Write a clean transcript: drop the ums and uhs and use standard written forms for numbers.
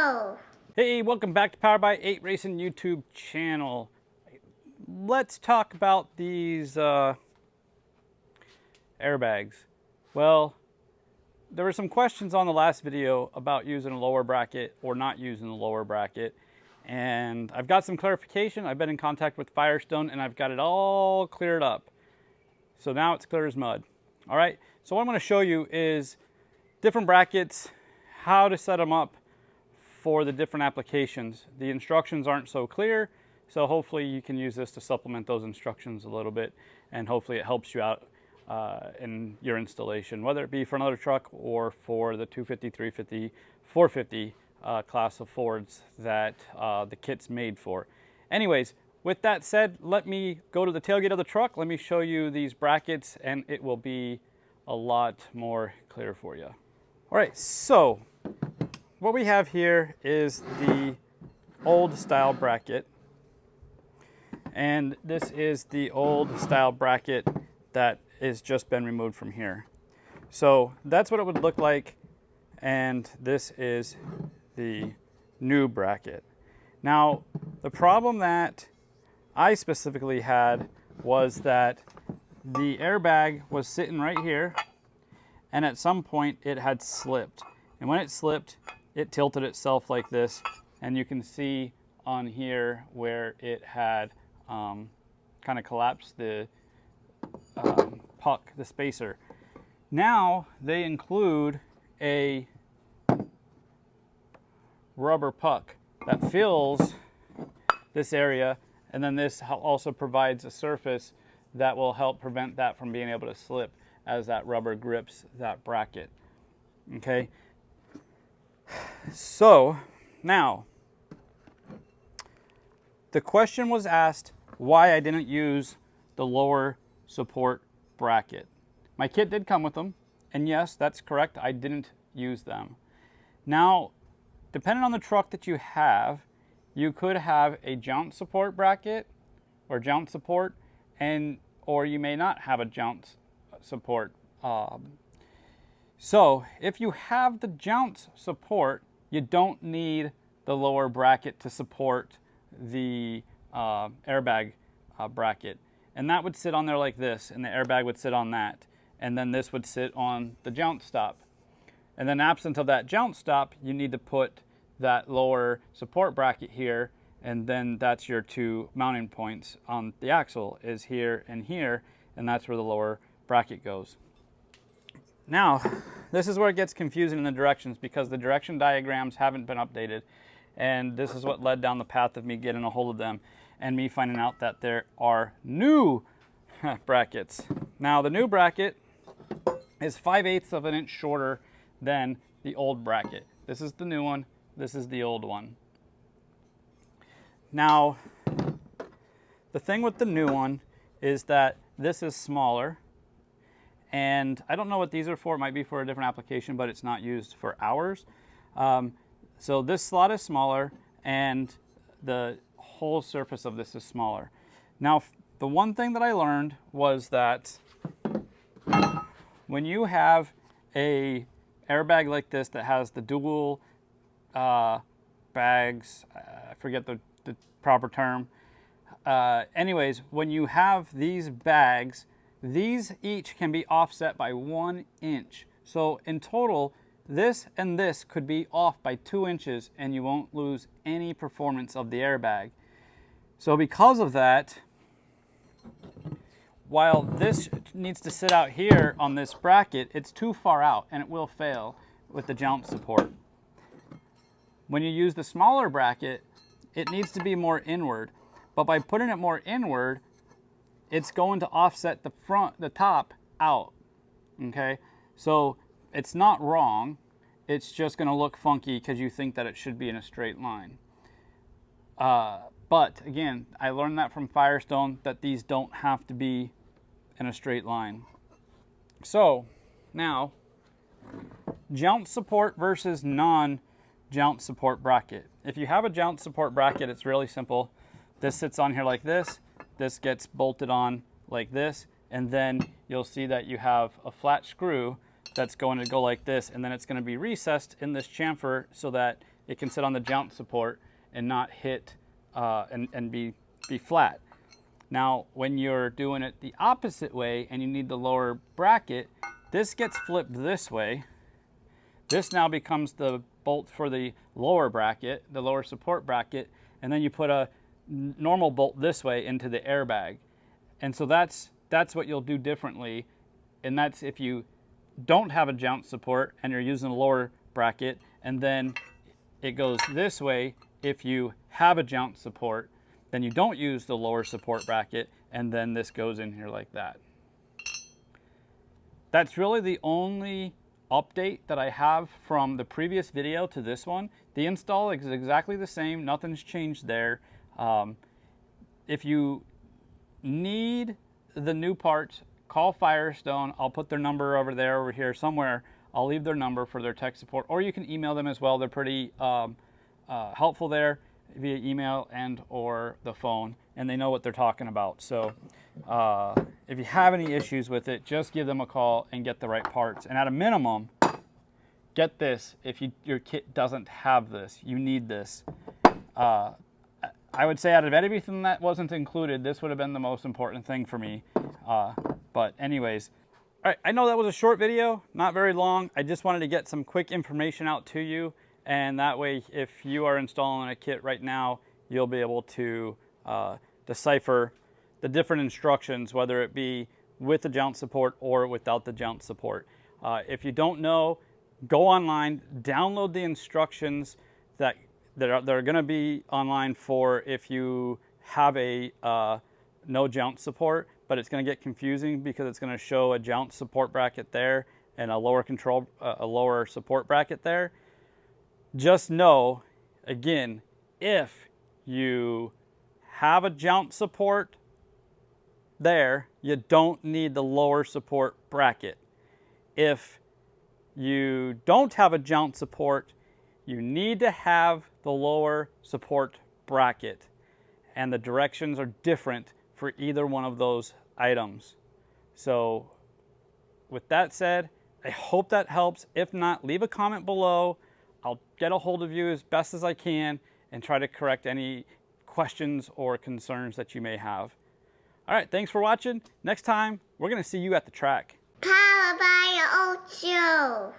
go! Hey, welcome back to Powered by 8 Racing YouTube channel. Let's talk about these airbags. Well, there were some questions on the last video about using a lower bracket or not using a lower bracket. And I've got some clarification. I've been in contact with Firestone and I've got it all cleared up. So now it's clear as mud. All right, so what I'm going to show you is different brackets, how to set them up for the different applications. The instructions aren't so clear, so hopefully you can use this to supplement those instructions a little bit, and hopefully it helps you out in your installation, whether it be for another truck or for the 250, 350, 450 class of Fords that the kit's made for. Anyways, with that said, let me go to the tailgate of the truck. Let me show you these brackets and it will be a lot more clear for you. All right, so what we have here is the old style bracket. And this is the old style bracket that has just been removed from here. So that's what it would look like. And this is the new bracket. Now, the problem that I specifically had was that the airbag was sitting right here, and at some point it had slipped. And when it slipped, it tilted itself like this, and you can see on here where it had kind of collapsed the puck, the spacer. Now they include a rubber puck that fills this area, and then this also provides a surface that will help prevent that from being able to slip as that rubber grips that bracket. Okay, so now the question was asked why I didn't use the lower support bracket. My kit did come with them, and yes, that's correct, I didn't use them. Now, depending on the truck that you have, you could have a jounce support bracket or jounce support, or you may not have a jounce support. So if you have the jounce support, you don't need the lower bracket to support the airbag bracket. And that would sit on there like this, and the airbag would sit on that. And then this would sit on the jounce stop. And then absent of that jounce stop, you need to put that lower support bracket here, and then that's your two mounting points on the axle is here, and that's where the lower bracket goes. Now, this is where it gets confusing in the directions because the direction diagrams haven't been updated, and this is what led down the path of me getting a hold of them and me finding out that there are new brackets. Now, the new bracket is 5/8 of an inch shorter than the old bracket. This is the new one. This is the old one. Now, the thing with the new one is that this is smaller, and I don't know what these are for. It might be for a different application, but it's not used for ours. So this slot is smaller, and the whole surface of this is smaller. Now, the one thing that I learned was that when you have a airbag like this that has the dual bags, I forget the proper term. Anyways, when you have these bags, these each can be offset by 1 inch. So in total, this and this could be off by 2 inches, and you won't lose any performance of the airbag. So because of that, while this needs to sit out here on this bracket, it's too far out and it will fail with the jounce support. When you use the smaller bracket, it needs to be more inward. But by putting it more inward, it's going to offset the top out. Okay? So it's not wrong. It's just going to look funky because you think that it should be in a straight line. But again, I learned that from Firestone that these don't have to be in a straight line. So now, jounce support versus non-jounce support bracket. If you have a jounce support bracket, it's really simple. This sits on here like this. This gets bolted on like this, and then you'll see that you have a flat screw that's going to go like this, and then it's going to be recessed in this chamfer so that it can sit on the jounce support and not hit and be flat. Now, when you're doing it the opposite way and you need the lower bracket, this gets flipped this way. This now becomes the bolt for the lower bracket, the lower support bracket, and then you put a normal bolt this way into the airbag. And so that's what you'll do differently, and that's if you don't have a jounce support and you're using a lower bracket, and then it goes this way if you have a jounce support, then you don't use the lower support bracket, and then this goes in here like that. That's really the only update that I have from the previous video to this one. The install is exactly the same, nothing's changed there. If you need the new parts, call Firestone. I'll put their number over here somewhere. I'll leave their number for their tech support, or you can email them as well. They're pretty helpful there via email and or the phone, and they know what they're talking about. So if you have any issues with it, just give them a call and get the right parts. And at a minimum, get this. If your kit doesn't have this, you need this. I would say out of everything that wasn't included, this would have been the most important thing for me. But anyways, all right, I know that was a short video, not very long. I just wanted to get some quick information out to you. And that way, if you are installing a kit right now, you'll be able to decipher the different instructions, whether it be with the jounce support or without the jounce support. If you don't know, go online, download the instructions that are going to be online for if you have a no jounce support, but it's going to get confusing because it's going to show a jounce support bracket there and a lower support bracket there. Just know, again, if you have a jounce support there, you don't need the lower support bracket. If you don't have a jounce support, you need to have the lower support bracket, and the directions are different for either one of those items. So with that said, I hope that helps. If not, leave a comment below. I'll get a hold of you as best as I can and try to correct any questions or concerns that you may have. All right, thanks for watching. Next time, we're going to see you at the track. Powered by your old show.